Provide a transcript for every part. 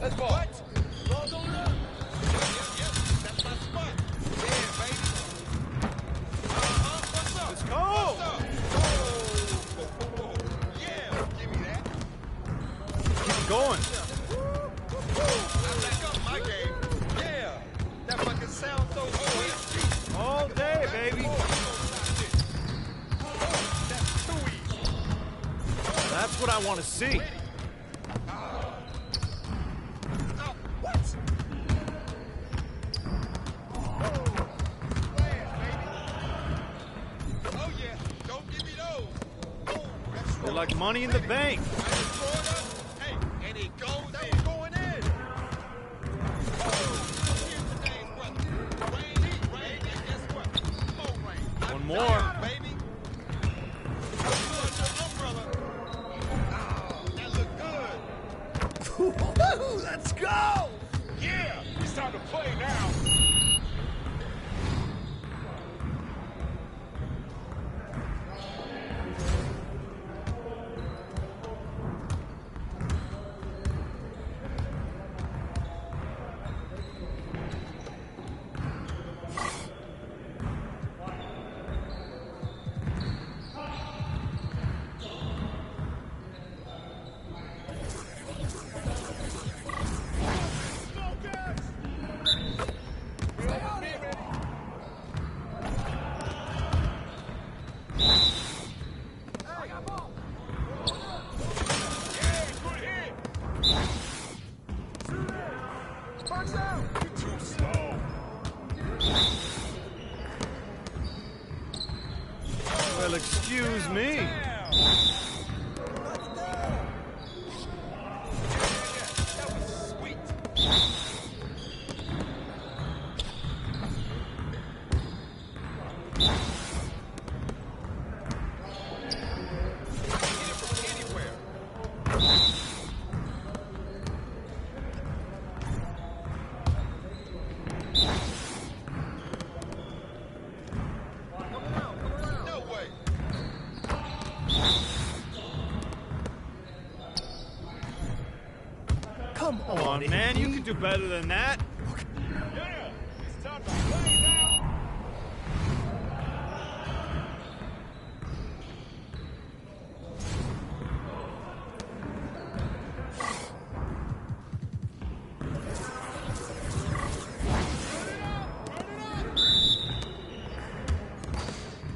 Let's ball. What? Ball's on up. Yep. That's my spot. Yeah, baby. What's up? Let's go. What's up? Oh. Yeah, give me that. Keep going. I back up my game. Yeah. That fucking sounds so sweet. All day, baby. That's too easy. That's what I want to see. What? Oh yeah, don't give me those. Oh, that's They're like money in the bank. I just throw it up. Hey, and it goes that was going in. Here's the name, brother. Rain, and guess what? More rain. One more. Baby. Umbrella. Oh, that look good. Let's go. Yeah, it's time to play now. Well, excuse me. That was sweet. Get it from anywhere. No way. Come on, man. You can do better than that. Yeah, it's time to play now.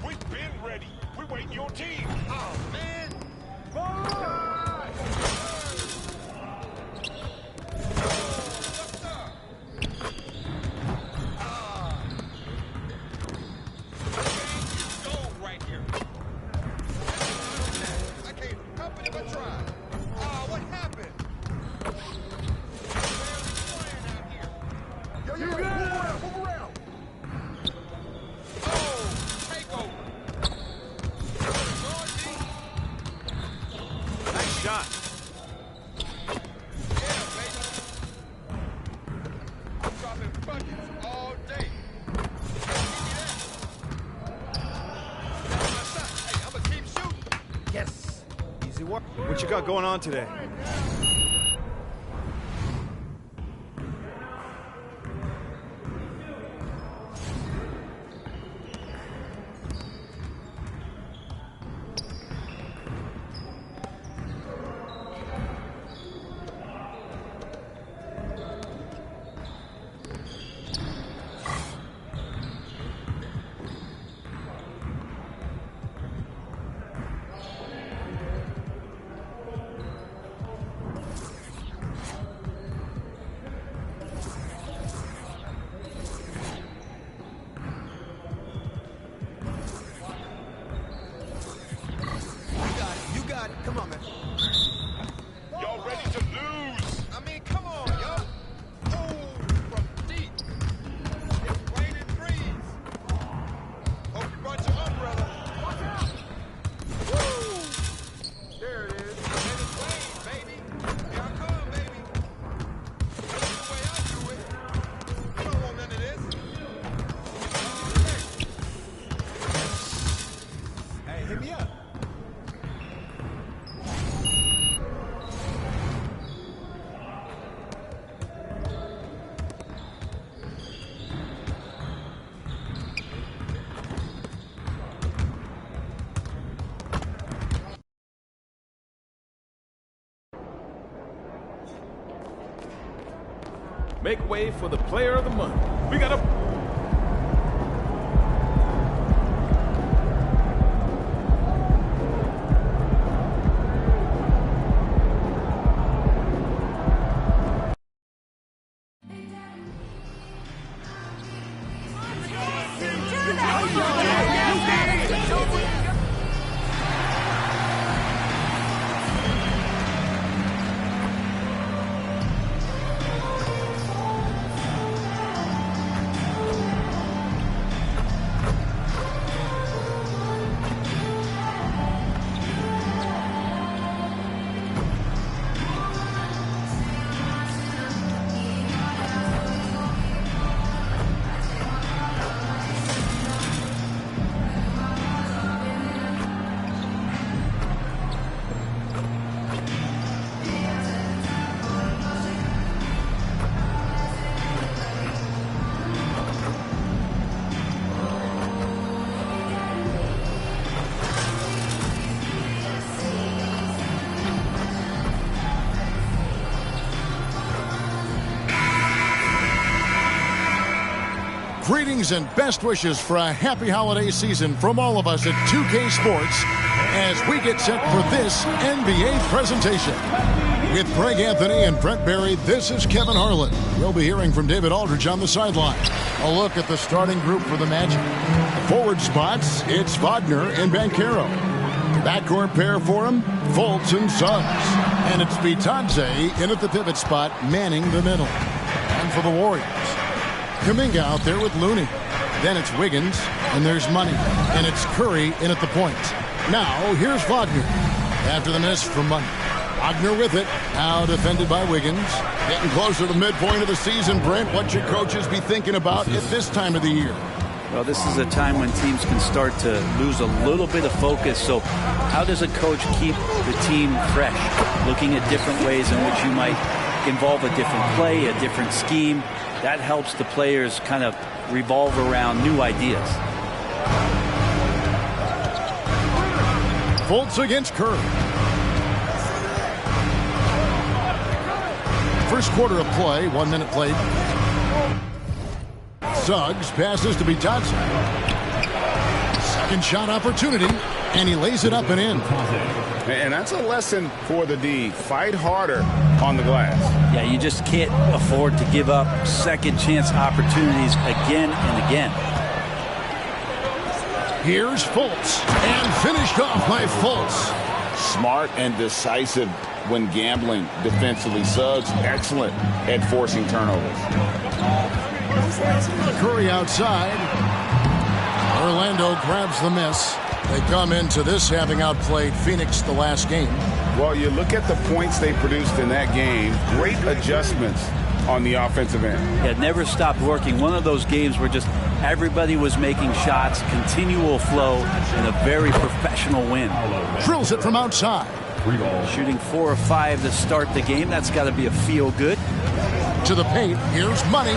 We've been ready. We're waiting your team. Oh, man. Right here. I can't help it if I try. What happened? Yo, move around. Oh, take over. Nice shot. Yeah, baby. I'm dropping buckets all day. Give me that. That's my shot. Hey, I'm gonna keep shooting. Yes. Easy work. What you got going on today? Make way for the player of the month. We got a... Greetings and best wishes for a happy holiday season from all of us at 2K Sports as we get set for this NBA presentation. With Greg Anthony and Brent Barry, this is Kevin Harlan. You'll be hearing from David Aldridge on the sideline. A look at the starting group for the Magic. The forward spots, it's Wagner and Banchero. Backcourt pair for him, Fultz and Suggs. And it's Bitadze in at the pivot spot, manning the middle. And for the Warriors, Kuminga out there with Looney. Then it's Wiggins, and there's Money. And it's Curry in at the point. Now, here's Wagner. After the miss from Money. Wagner with it. Now defended by Wiggins. Getting closer to the midpoint of the season, Brent. What should coaches be thinking about at this time of the year? Well, this is a time when teams can start to lose a little bit of focus. So how does a coach keep the team fresh? Looking at different ways in which you might involve a different play, a different scheme. That helps the players kind of revolve around new ideas. Fultz against Curry. First quarter of play, 1 minute played. Suggs passes to Bitadze. Second shot opportunity, and he lays it up and in. And that's a lesson for the D. Fight harder on the glass. Yeah, you just can't afford to give up second chance opportunities again and again. Here's Fultz, and finished off by Fultz. Smart and decisive when gambling defensively. Suggs, excellent at forcing turnovers. Curry outside. Orlando grabs the miss. They come into this having outplayed Phoenix the last game. Well, you look at the points they produced in that game. Great adjustments on the offensive end. It never stopped working. One of those games where just everybody was making shots, continual flow, and a very professional win. Drills it from outside. Shooting 4 or 5 to start the game. That's got to be a feel good. To the paint. Here's Money.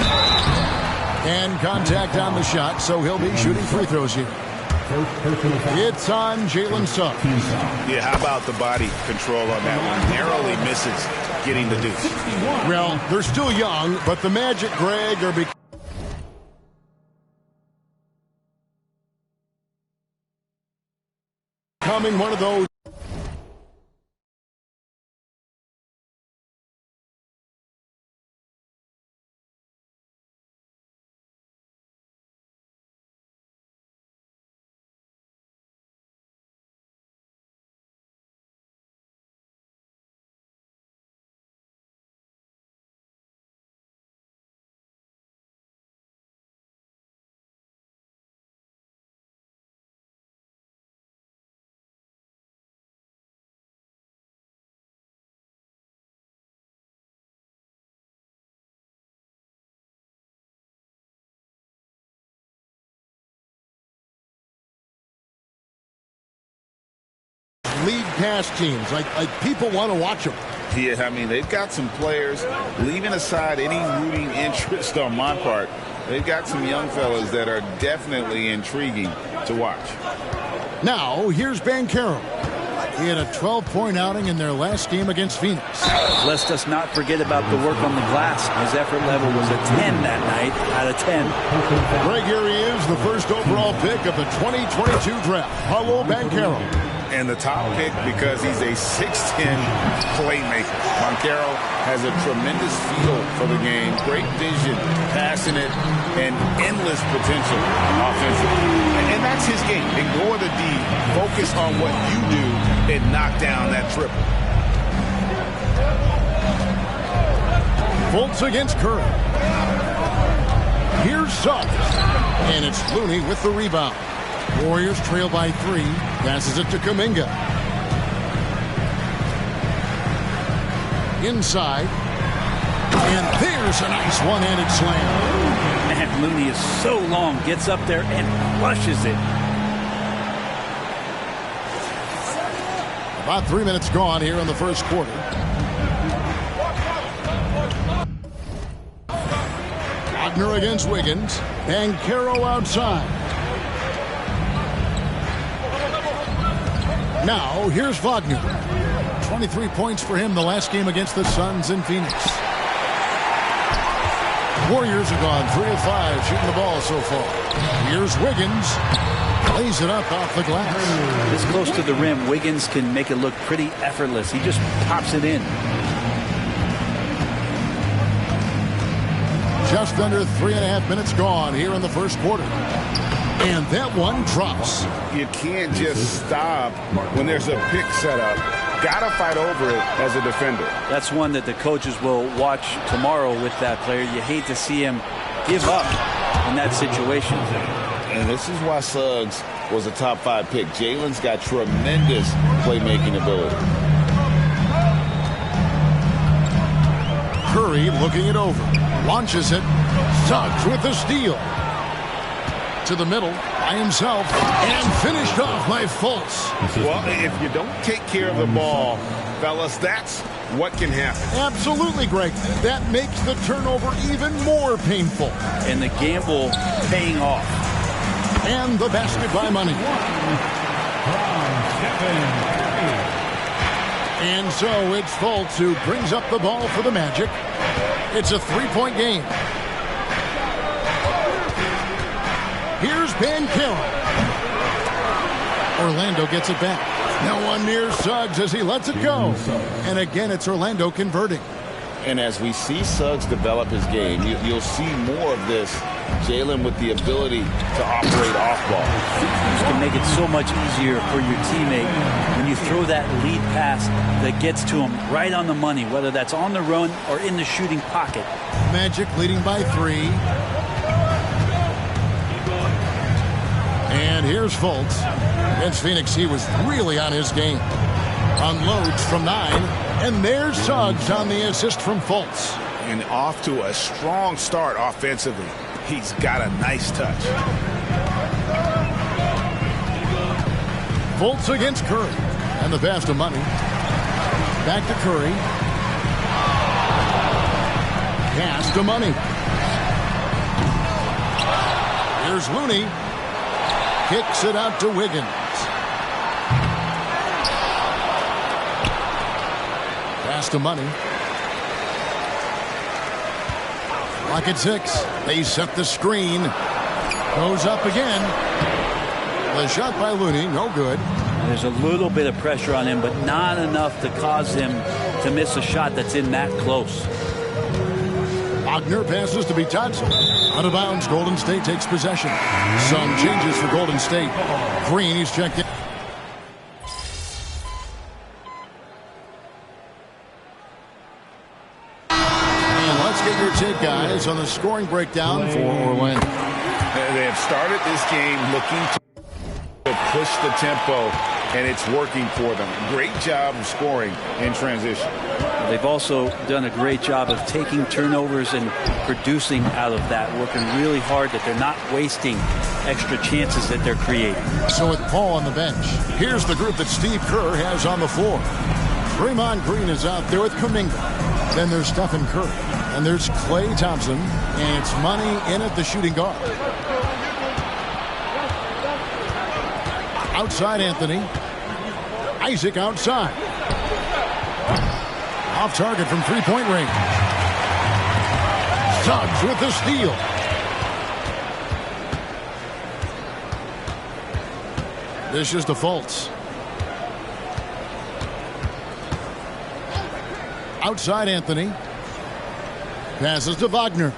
And contact on the shot, so he'll be shooting free throws here. It's on Jalen Suggs. Yeah, how about the body control on that one? Narrowly misses getting the deuce. Well, they're still young, but the Magic, Greg, are becoming one of those. League pass teams, like people want to watch them. Yeah, I mean, they've got some players, leaving aside any rooting interest on my part, they've got some young fellas that are definitely intriguing to watch. Now, here's Banchero. He had a 12-point outing in their last game against Phoenix. Let's just not forget about the work on the glass. His effort level was a 10 that night out of 10. Right here he is, the first overall pick of the 2022 draft, Paolo Banchero. And the top pick because he's a 6'10 playmaker. Banchero has a tremendous feel for the game, great vision, passing it, and endless potential offensively. And that's his game. Ignore the D, focus on what you do, and knock down that triple. Fultz against Curry. Here's Suggs. And it's Looney with the rebound. Warriors trail by 3. Passes it to Kuminga. Inside. And there's a nice one-handed slam. Man, Looney is so long, gets up there and flushes it. About 3 minutes gone here in the first quarter. Wagner against Wiggins. Banchero outside. Now, here's Wagner. 23 points for him the last game against the Suns in Phoenix. Warriors have gone 3 of 5 shooting the ball so far. Here's Wiggins. Lays it up off the glass. This close to the rim, Wiggins can make it look pretty effortless. He just pops it in. Just under 3.5 minutes gone here in the first quarter. And that one drops. You can't just stop when there's a pick set up. Gotta fight over it as a defender. That's one that the coaches will watch tomorrow with that player. You hate to see him give up in that situation. And this is why Suggs was a top 5 pick. Jalen's got tremendous playmaking ability. Curry looking it over. Launches it. Suggs with the steal. To the middle by himself and finished off by Fultz. Well, if you don't take care of the ball, fellas, that's what can happen. Absolutely, Greg. That makes the turnover even more painful. And the gamble paying off. And the basket by Money. And so it's Fultz who brings up the ball for the Magic. It's a 3-point game. Here's Banchero. Orlando gets it back. Now one near Suggs as he lets it go. And again, it's Orlando converting. And as we see Suggs develop his game, you'll see more of this. Jalen with the ability to operate off ball. You can make it so much easier for your teammate when you throw that lead pass that gets to him right on the money, whether that's on the run or in the shooting pocket. Magic leading by 3. And here's Fultz. Against Phoenix, he was really on his game. Unloads from 9. And there's Suggs on the assist from Fultz. And off to a strong start offensively. He's got a nice touch. Fultz against Curry. And the pass to Money. Back to Curry. Pass to Money. Here's Looney. Kicks it out to Wiggins. Pass to Money. Clock at 6. They set the screen. Goes up again. The shot by Looney, no good. There's a little bit of pressure on him, but not enough to cause him to miss a shot that's in that close. Wagner passes to Bitadze. Out of bounds, Golden State takes possession. Some changes for Golden State. Green, he's checked in. And let's get your take, guys, on the scoring breakdown for Orlando. They have started this game looking to push the tempo, and it's working for them. Great job of scoring in transition. They've also done a great job of taking turnovers and producing out of that, working really hard that they're not wasting extra chances that they're creating. So with Paul on the bench, here's the group that Steve Kerr has on the floor. Draymond Green is out there with Kuminga. Then there's Stephen Curry. And there's Klay Thompson. And it's Money in at the shooting guard. Outside Anthony. Isaac outside. Off target from three-point range. Suggs with the steal. Dishes to Fultz. Outside Anthony. Passes to Wagner.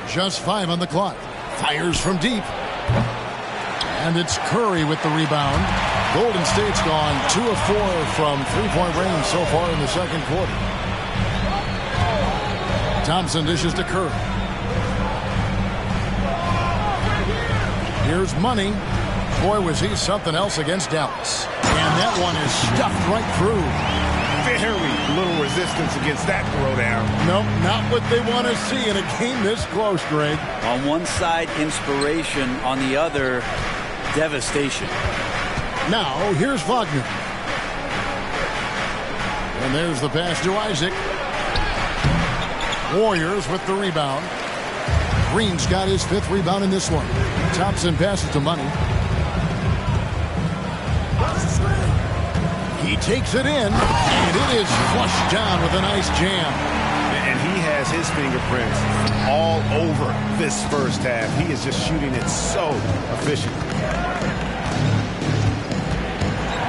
Just 5 on the clock. Fires from deep. And it's Curry with the rebound. Golden State's gone 2 of 4 from three-point range so far in the second quarter. Thompson dishes to Curry. Here's Money. Boy, was he something else against Dallas. And that one is stuffed right through. Very little resistance against that throwdown. Nope, not what they want to see in a game this close, Greg. On one side, inspiration. On the other, devastation. Now, here's Wagner. And there's the pass to Isaac. Warriors with the rebound. Green's got his 5th rebound in this one. Thompson passes to Money. He takes it in, and it is flushed down with a nice jam. And he has his fingerprints all over this first half. He is just shooting it so efficient.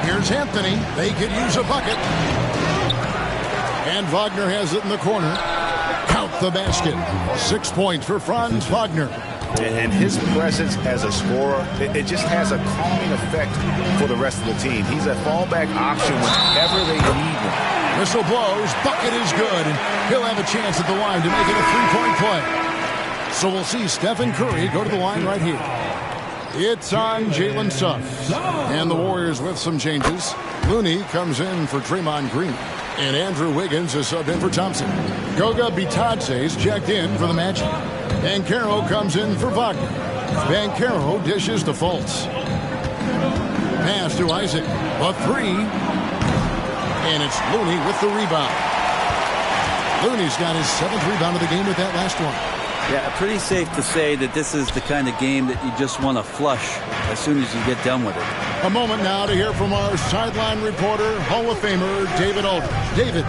Here's Anthony. They could use a bucket. And Wagner has it in the corner. Count the basket. 6 points for Franz Wagner. And his presence as a scorer, it just has a calming effect for the rest of the team. He's a fallback option whenever they need one. Whistle blows. Bucket is good. And he'll have a chance at the line to make it a 3-point play. So we'll see Stephen Curry go to the line right here. It's on Jalen Suggs. And the Warriors with some changes. Looney comes in for Draymond Green. And Andrew Wiggins is subbed in for Thompson. Goga Bitadze's checked in for the Magic. Banchero comes in for Wagner. Banchero dishes to Fultz. Pass to Isaac. A 3. And it's Looney with the rebound. Looney's got his 7th rebound of the game with that last one. Yeah, pretty safe to say that this is the kind of game that you just want to flush as soon as you get done with it. A moment now to hear from our sideline reporter, Hall of Famer David Aldridge. David.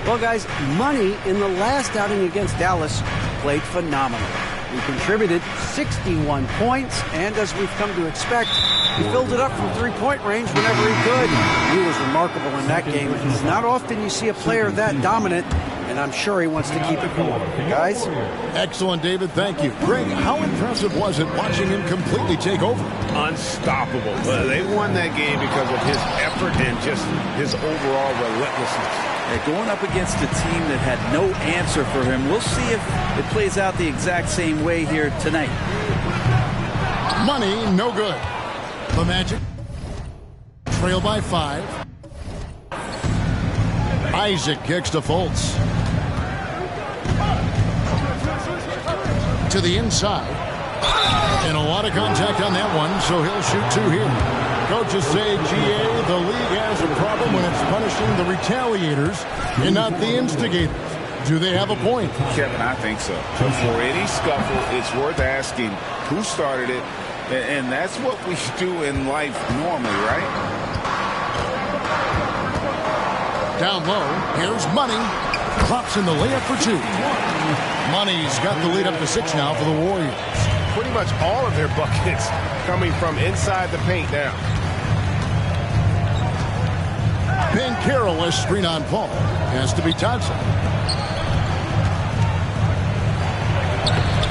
Well, guys, Money in the last outing against Dallas played phenomenal. He contributed 61 points, and as we've come to expect, he filled it up from three-point range whenever he could. He was remarkable in that game. It's not often you see a player that dominant, and I'm sure he wants to keep it going. Guys? Excellent, David. Thank you. Greg, how impressive was it watching him completely take over? Unstoppable. They won that game because of his effort and just his overall relentlessness. Going up against a team that had no answer for him. We'll see if it plays out the exact same way here tonight. Money, no good. The Magic trail by 5. Isaac kicks to Fultz. To the inside. And a lot of contact on that one, so he'll shoot 2 here. Coaches say, GA, the league has a problem when it's punishing the retaliators and not the instigators. Do they have a point? Kevin, I think so. For any scuffle, it's worth asking who started it, and that's what we do in life normally, right? Down low, here's Money. Drops in the layup for 2. Money's got the lead up to 6 now for the Warriors. Pretty much all of their buckets coming from inside the paint now. Banchero has screen on Paul. Has to be Thompson.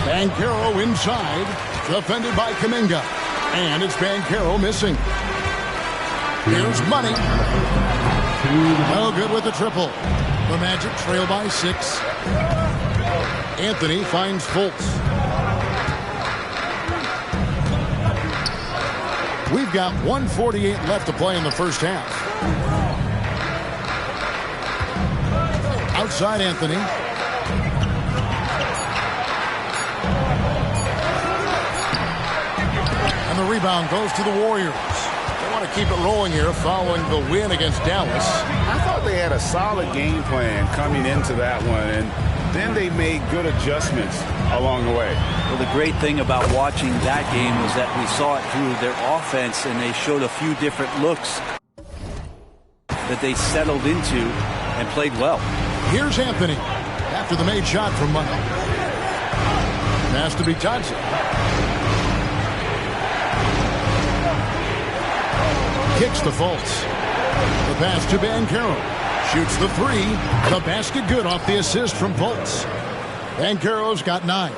Banchero inside. Defended by Kuminga. And it's Banchero missing. Here's Money. No good with the triple. The Magic trail by 6. Anthony finds Fultz. We've got 1:48 left to play in the first half. Outside Anthony. And the rebound goes to the Warriors. They want to keep it rolling here following the win against Dallas. I thought they had a solid game plan coming into that one, and then they made good adjustments along the way. Well, the great thing about watching that game was that we saw it through their offense, and they showed a few different looks that they settled into and played well. Here's Anthony after the made shot from Money. Pass to Johnson. Kicks to Fultz. The pass to Banchero. Shoots the three. The basket good off the assist from Fultz. Banchero's got 9.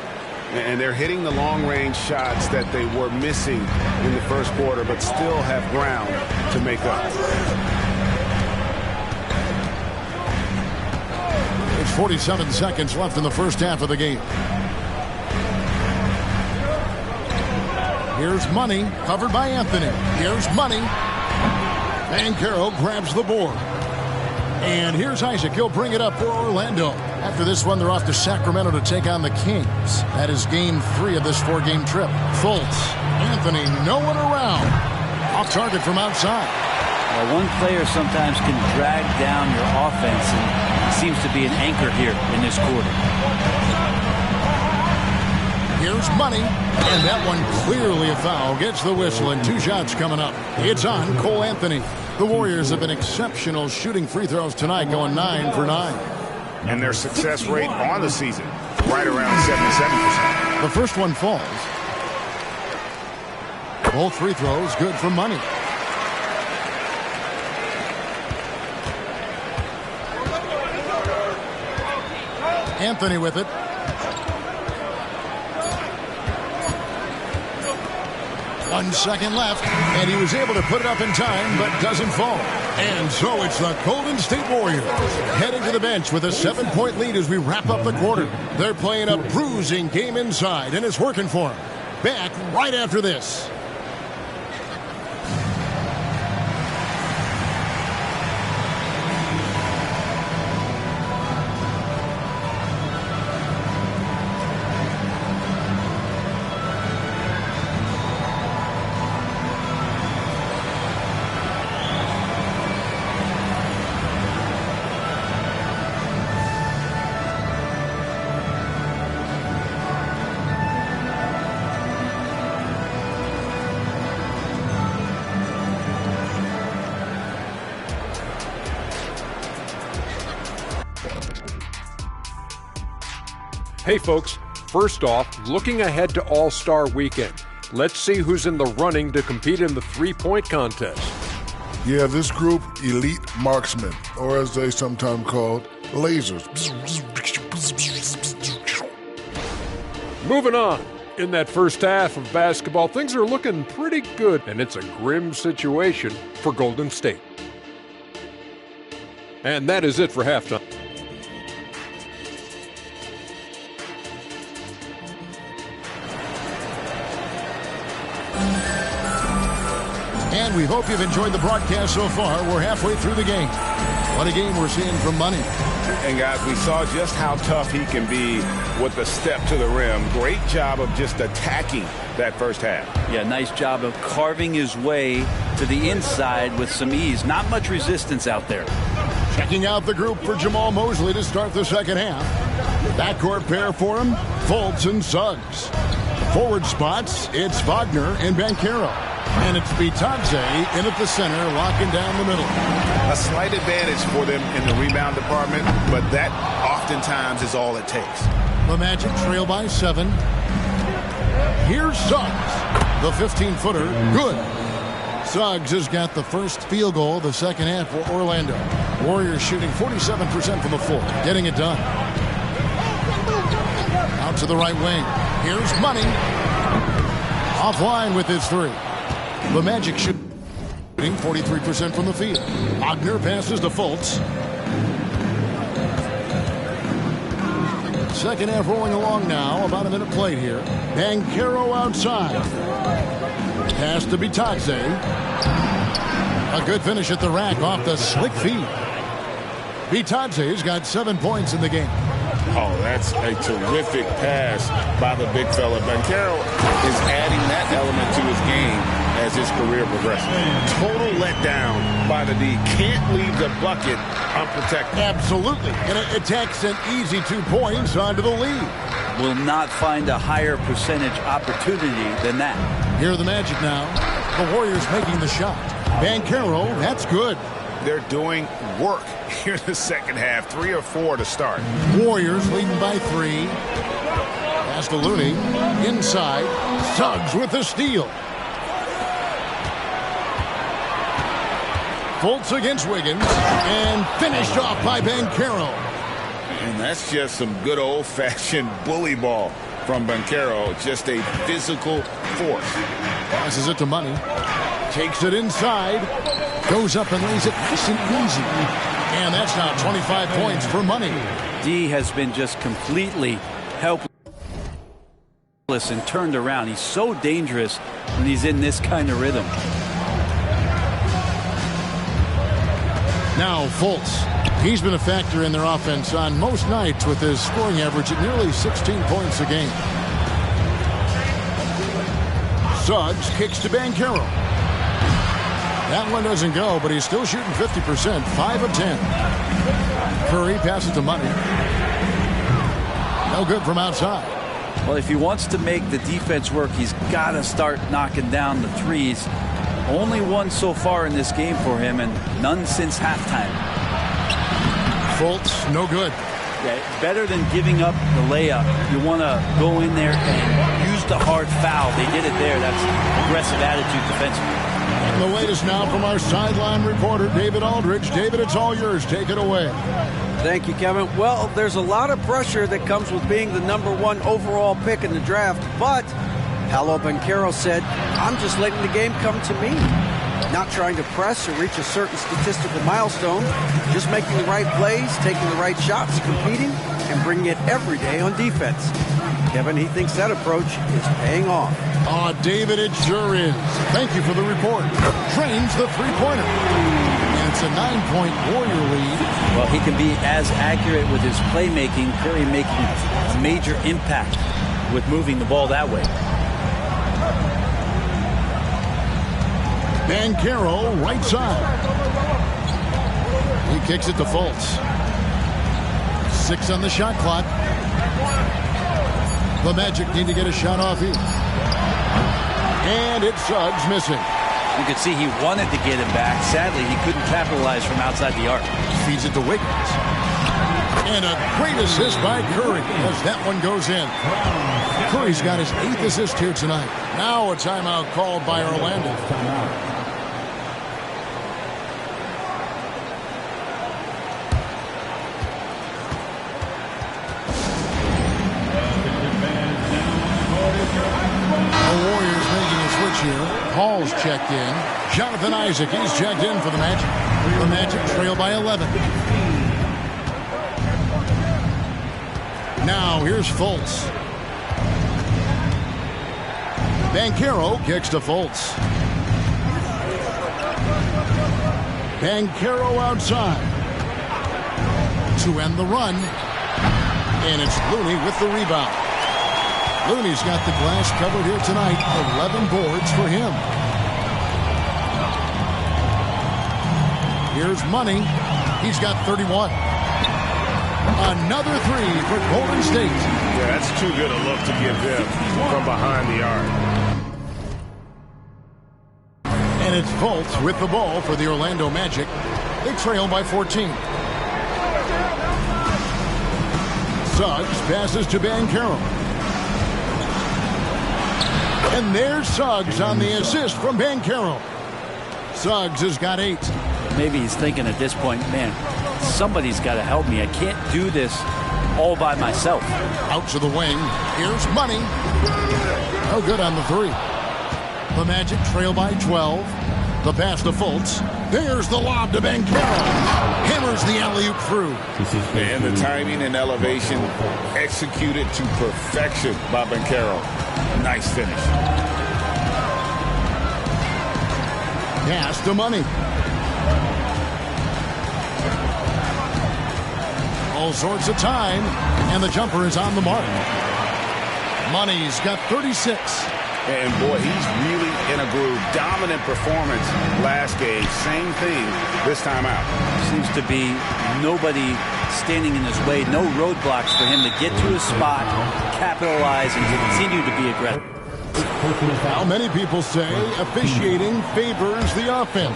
And they're hitting the long-range shots that they were missing in the first quarter, but still have ground to make up. It's 47 seconds left in the first half of the game. Here's Money, covered by Anthony. Here's Money. Banchero grabs the board. And here's Isaac. He'll bring it up for Orlando. After this one, they're off to Sacramento to take on the Kings. That is game 3 of this 4-game trip. Fultz, Anthony, no one around. Off target from outside. Well, one player sometimes can drag down your offense, and he seems to be an anchor here in this quarter. Here's Money, and that one clearly a foul. Gets the whistle, and 2 shots coming up. It's on Cole Anthony. The Warriors have been exceptional shooting free throws tonight, going 9 for 9. And their success rate on the season, right around 77%. The first one falls. Both free throws good for Money. Anthony with it. One second left, and he was able to put it up in time, but doesn't fall. And so it's the Golden State Warriors heading to the bench with a 7-point lead as we wrap up the quarter. They're playing a bruising game inside, and it's working for them. Back right after this. Hey folks, first off, looking ahead to All-Star Weekend. Let's see who's in the running to compete in the three-point contest. Yeah, this group, elite marksmen, or as they sometimes called, lasers. Moving on. In that first half of basketball, things are looking pretty good, and it's a grim situation for Golden State. And that is it for halftime. And we hope you've enjoyed the broadcast so far. We're halfway through the game. What a game we're seeing from Money. And guys, we saw just how tough he can be with the step to the rim. Great job of just attacking that first half. Yeah, nice job of carving his way to the inside with some ease. Not much resistance out there. Checking out the group for Jamal Mosley to start the second half. Backcourt pair for him, Fultz and Suggs. Forward spots, it's Wagner and Banchero. And it's Bitadze in at the center, locking down the middle. A slight advantage for them in the rebound department, but that oftentimes is all it takes. The Magic trail by 7. Here's Suggs. The 15-footer, good. Suggs has got the first field goal of the second half for Orlando. Warriors shooting 47% from the floor, getting it done. Out to the right wing. Here's Money. Offline with his 3. The Magic shooting 43% from the field. Wagner passes to Fultz. Second half rolling along now. About a minute played here. Banchero outside. Pass to Bitadze. A good finish at the rack off the slick feed. Bitadze's got 7 points in the game. Oh, that's a terrific pass by the big fella. Banchero is adding that element to his game as his career progresses. Total letdown by the D. Can't leave the bucket unprotected. Absolutely. And it takes an easy 2 points onto the lead. Will not find a higher percentage opportunity than that. Here are the Magic now. The Warriors making the shot. Banchero, that's good. They're doing work here in the second half. 3 or 4 to start. Warriors leading by 3. Pass to Looney. Inside. Suggs with the steal. Fultz against Wiggins. And finished off by Banchero. And that's just some good old-fashioned bully ball from Banchero. Just a physical force. Passes it to Money. Takes it inside. Goes up and lays it nice and easy. And that's now 25 points for Money. D has been just completely helpless and turned around. He's so dangerous when he's in this kind of rhythm. Now Fultz. He's been a factor in their offense on most nights with his scoring average at nearly 16 points a game. Suggs kicks to Banchero. That one doesn't go, but he's still shooting 50%, 5 of 10. Curry passes to Money. No good from outside. Well, if he wants to make the defense work, he's got to start knocking down the threes. Only one so far in this game for him, and none since halftime. Fultz, no good. Yeah, better than giving up the layup. You want to go in there and use the hard foul. They did it there. That's aggressive attitude defensively. And the latest now from our sideline reporter, David Aldridge. David, it's all yours. Take it away. Thank you, Kevin. Well, there's a lot of pressure that comes with being the #1 overall pick in the draft, but Paolo Banchero said, I'm just letting the game come to me. Not trying to press or reach a certain statistical milestone, just making the right plays, taking the right shots, competing, and bringing it every day on defense. Kevin, he thinks that approach is paying off. David, it sure is. Thank you for the report. Trains the three-pointer. And it's a 9-point Warrior lead. Well, he can be as accurate with his playmaking. Curry making a major impact with moving the ball that way. Banchero, right side. He kicks it to Fultz. 6 on the shot clock. The Magic need to get a shot off here. And it's Suggs missing. You could see he wanted to get him back. Sadly, he couldn't capitalize from outside the arc. Feeds it to Wiggins. And a great assist by Curry as that one goes in. Curry's got his 8th assist here tonight. Now a timeout called by Orlando. Here. Paul's checked in. Jonathan Isaac, he's checked in for the Magic. The Magic trail by 11. Now here's Fultz. Banchero kicks to Fultz. Banchero outside. To end the run. And it's Looney with the rebound. Looney's got the glass covered here tonight. 11 boards for him. Here's Money. He's got 31. Another 3 for Golden State. Yeah, that's too good a look to give them from behind the arc. And it's Fultz with the ball for the Orlando Magic. They trail by 14. Suggs passes to Banchero. And there's Suggs on the assist from Banchero. Suggs has got 8. Maybe he's thinking at this point, man, somebody's got to help me. I can't do this all by myself. Out to the wing. Here's Money. No good on the 3. The Magic trail by 12. The pass to Fultz. There's the lob to Banchero. Hammers the alley-oop through. And the timing and elevation executed to perfection by Banchero. Nice finish. Pass to Money. All sorts of time, and the jumper is on the mark. Money's got 36. And boy, he's really in a groove. Dominant performance last game. Same thing this time out. Seems to be nobody standing in his way. No roadblocks for him to get to his spot, capitalize, and continue to be aggressive. Now, many people say officiating favors the offense.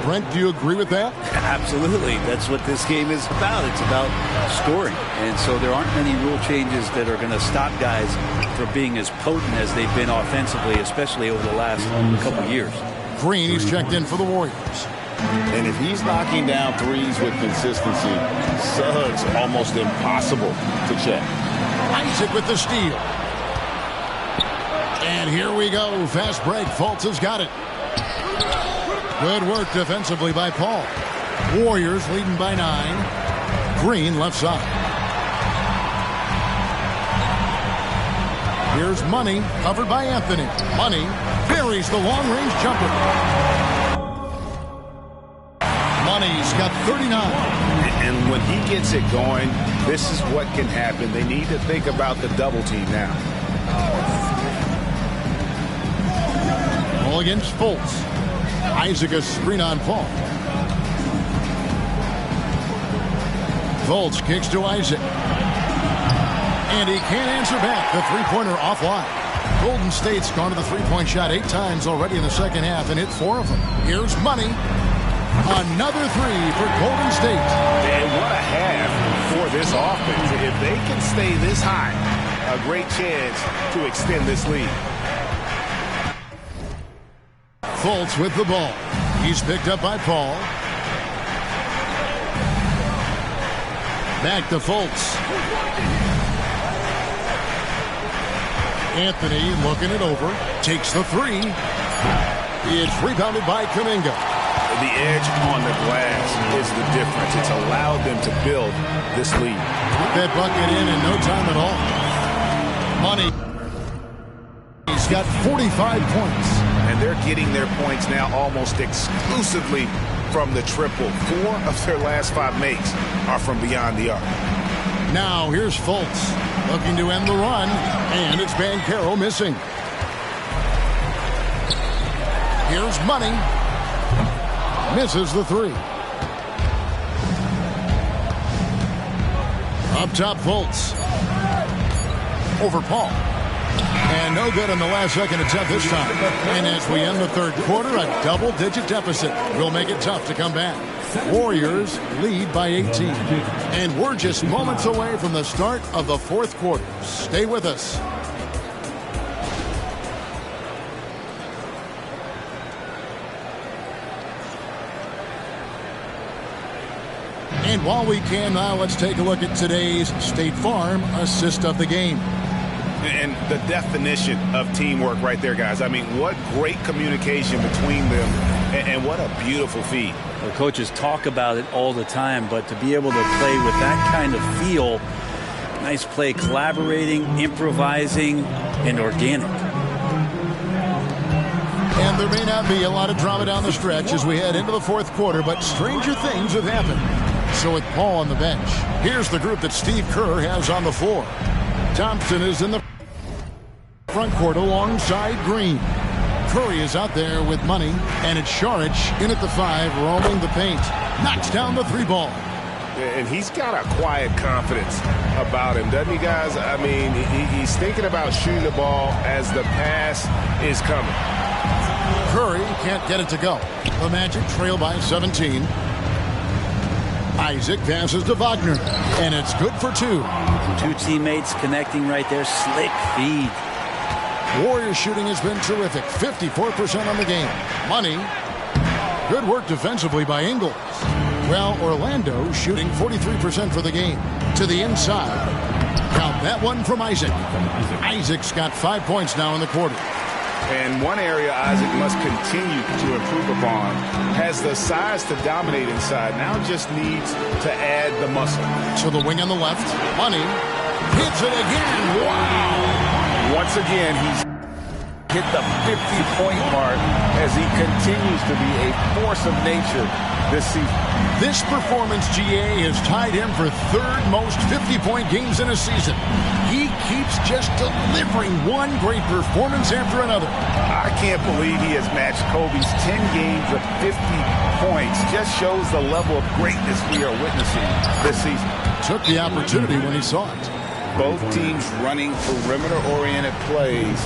Brent, do you agree with that? Absolutely. That's what this game is about. It's about scoring. And so there aren't many rule changes that are going to stop guys from being as potent as they've been offensively, especially over the last couple of years. Green, he's checked in for the Warriors. And if he's knocking down threes with consistency, Suggs almost impossible to check. Isaac with the steal. And here we go. Fast break. Fultz has got it. Good work defensively by Paul. Warriors leading by 9. Green left side. Here's Money, covered by Anthony. Money buries the long-range jumper. Money's got 39. And when he gets it going, this is what can happen. They need to think about the double team now. Ball against Fultz. Isaac a screen on Paul. Fultz kicks to Isaac. And he can't answer back. The three-pointer offline. Golden State's gone to the three-point shot 8 times already in the second half and hit 4 of them. Here's Money. Another 3 for Golden State. And what a half for this offense. If they can stay this high, a great chance to extend this lead. Fultz with the ball. He's picked up by Paul. Back to Fultz. Anthony looking it over. Takes the 3. It's rebounded by Kuminga. The edge on the glass is the difference. It's allowed them to build this lead. Put that bucket in no time at all. Money. He's got 45 points. And they're getting their points now almost exclusively from the triple. 4 of their last 5 makes are from beyond the arc. Now here's Fultz looking to end the run. And it's Banchero missing. Here's Money. Misses the 3. Up top, Fultz. Over Paul. And no good on the last second attempt this time. And as we end the third quarter, a double-digit deficit will make it tough to come back. Warriors lead by 18. And we're just moments away from the start of the fourth quarter. Stay with us. And while we can now, let's take a look at today's State Farm assist of the game. And the definition of teamwork right there, guys. I mean, what great communication between them, and what a beautiful feed. The coaches talk about it all the time, but to be able to play with that kind of feel, nice play, collaborating, improvising, and organic. And there may not be a lot of drama down the stretch as we head into the fourth quarter, but stranger things have happened. So with Paul on the bench, here's the group that Steve Kerr has on the floor. Thompson is in the front court alongside Green. Curry is out there with Money, and it's Saric in at the 5, roaming the paint. Knocks down the 3 ball. And he's got a quiet confidence about him, doesn't he, guys? I mean, he's thinking about shooting the ball as the pass is coming. Curry can't get it to go. The Magic trail by 17. Isaac passes to Wagner, and it's good for 2. 2 teammates connecting right there. Slick feed. Warriors shooting has been terrific. 54% on the game. Money. Good work defensively by Ingles. Well, Orlando shooting 43% for the game. To the inside. Count that one from Isaac. Isaac's got 5 points now in the quarter. And one area Isaac must continue to improve upon. Has the size to dominate inside. Now just needs to add the muscle. To the wing on the left. Money hits it again. Wow. Once again, he's hit the 50-point mark as he continues to be a force of nature this season. This performance, GA, has tied him for third most 50-point games in a season. He keeps just delivering one great performance after another. I can't believe he has matched Kobe's 10 games of 50 points. Just shows the level of greatness we are witnessing this season. Took the opportunity when he saw it. Both teams running perimeter-oriented plays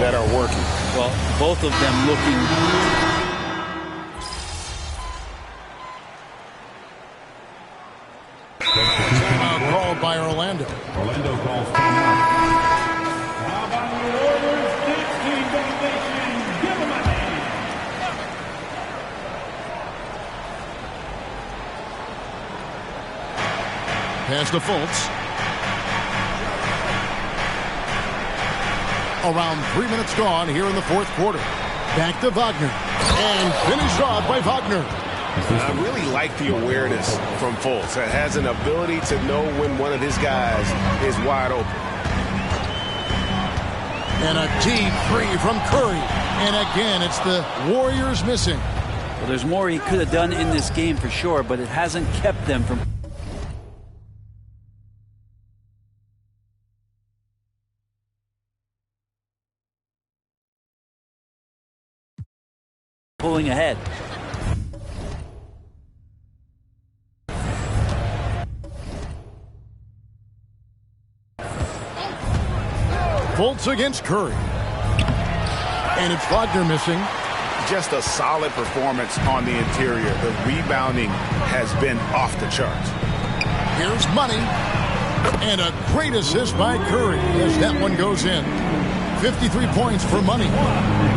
that are working. Well, both of them looking... Timeout called by Orlando. Orlando calls timeout. How about the Warriors? 16 domination. Give him a hand. Pass to Fultz. Around 3 minutes gone here in the fourth quarter. Back to Wagner. And finished off by Wagner. I really like the awareness from Fultz. That has an ability to know when one of his guys is wide open. And a deep three from Curry. And again, it's the Warriors missing. Well, there's more he could have done in this game for sure, but it hasn't kept them from... pulling ahead. Fultz against Curry. And it's Wagner missing. Just a solid performance on the interior. The rebounding has been off the charts. Here's Money. And a great assist by Curry as that one goes in. 53 points for Money.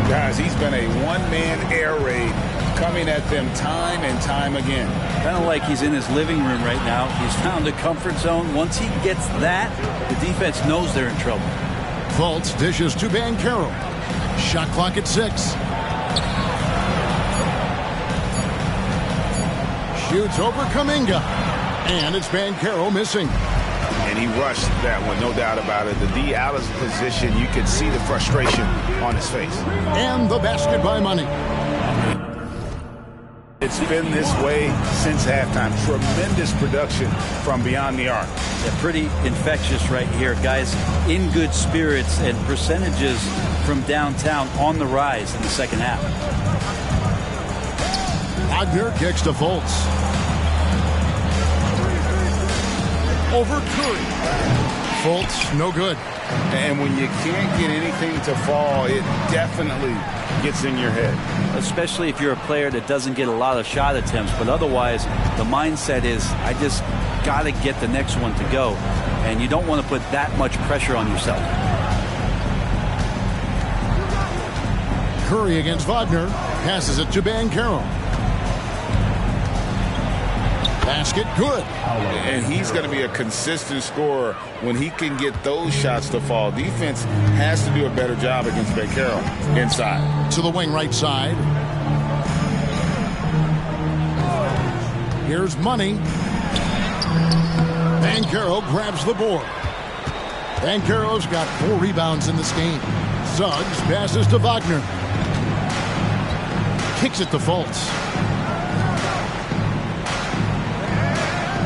Guys, he's been a one-man air raid coming at them time and time again. Kind of like he's in his living room right now. He's found a comfort zone. Once he gets that, the defense knows they're in trouble. Fultz dishes to Banchero. Shot clock at 6. Shoots over Kuminga. And it's Banchero missing. And he rushed that one, no doubt about it. The D out of position, you could see the frustration on his face. And the basket by Money. It's been this way since halftime. Tremendous production from beyond the arc. Yeah, pretty infectious right here. Guys in good spirits and percentages from downtown on the rise in the second half. Wagner kicks to Fultz. Over Curry. Fultz, no good. And when you can't get anything to fall, it definitely gets in your head. Especially if you're a player that doesn't get a lot of shot attempts. But otherwise, the mindset is, I just got to get the next one to go. And you don't want to put that much pressure on yourself. Curry against Wagner. Passes it to Banchero. Basket good. And he's going to be a consistent scorer when he can get those shots to fall. Defense has to do a better job against Banchero inside. To the wing right side. Here's Money. Banchero grabs the board. Banchero's got 4 rebounds in this game. Suggs passes to Wagner. Kicks it to Fultz.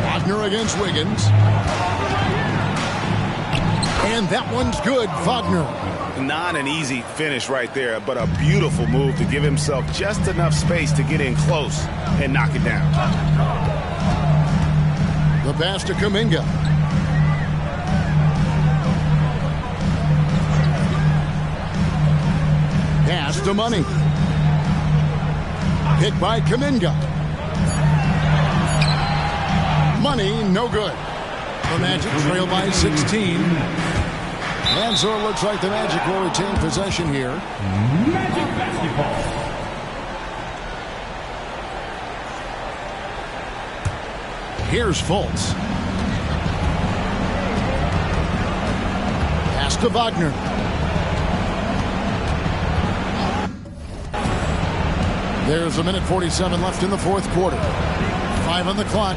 Wagner against Wiggins. And that one's good, Wagner. Not an easy finish right there, but a beautiful move to give himself just enough space to get in close and knock it down. The pass to Kuminga. Pass to Money. Hit by Kuminga. Money, no good. The Magic trail by 16. And so it looks like the Magic will retain possession here. Magic basketball. Here's Fultz. Pass to Wagner. There's 1:47 left in the fourth quarter. 5 on the clock.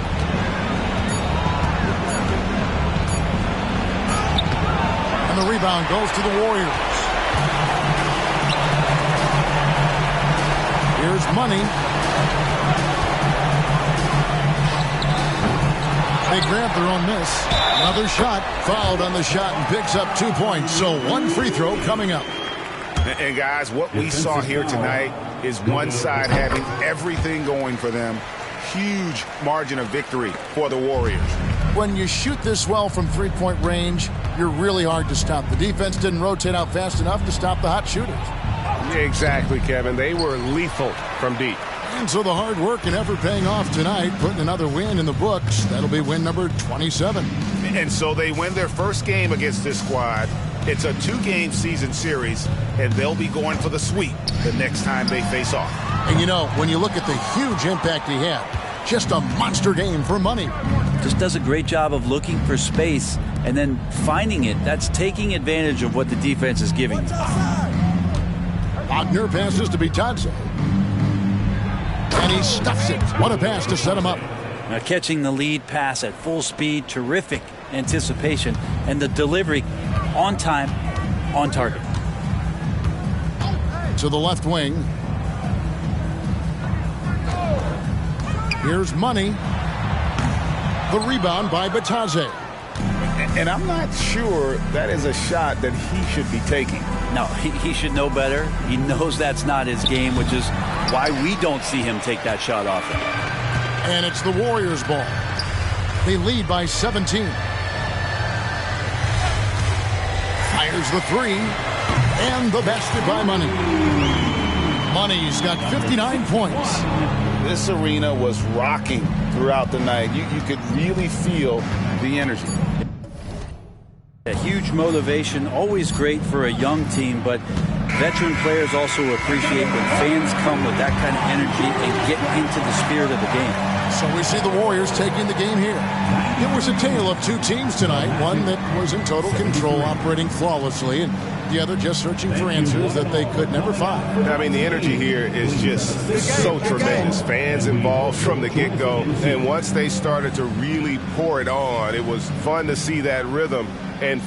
And the rebound goes to the Warriors. Here's Money. They grab their own miss. Another shot. Fouled on the shot and picks up 2 points. So one free throw coming up. And guys, what we saw here tonight is one side having everything going for them. Huge margin of victory for the Warriors. When you shoot this well from three-point range, you're really hard to stop. The defense didn't rotate out fast enough to stop the hot shooters. Exactly, Kevin. They were lethal from deep. And so the hard work and effort paying off tonight, putting another win in the books. That'll be win number 27. And so they win their first game against this squad. It's a 2-game season series, and they'll be going for the sweep the next time they face off. And you know, when you look at the huge impact he had, just a monster game for Money. Just does a great job of looking for space and then finding it. That's taking advantage of what the defense is giving you. Wagner passes to Bitadze. And he stuffs it. What a pass to set him up. Now catching the lead pass at full speed, terrific anticipation, and the delivery on time, on target. To the left wing. Here's Money. The rebound by Bitadze. And I'm not sure that is a shot that he should be taking. No, he should know better. He knows that's not his game, which is why we don't see him take that shot often. And it's the Warriors' ball. They lead by 17. Fires the three. And the basket by Money. Money's got 59 points. This arena was rocking throughout the night. You could really feel the energy. A huge motivation, always great for a young team, but veteran players also appreciate when fans come with that kind of energy and get into the spirit of the game. So we see the Warriors taking the game here. It was a tale of two teams tonight, one that was in total control, operating flawlessly, and the other just searching for answers that they could never find. I mean, the energy here is just so tremendous. Fans involved from the get-go, and once they started to really pour it on, it was fun to see that rhythm. And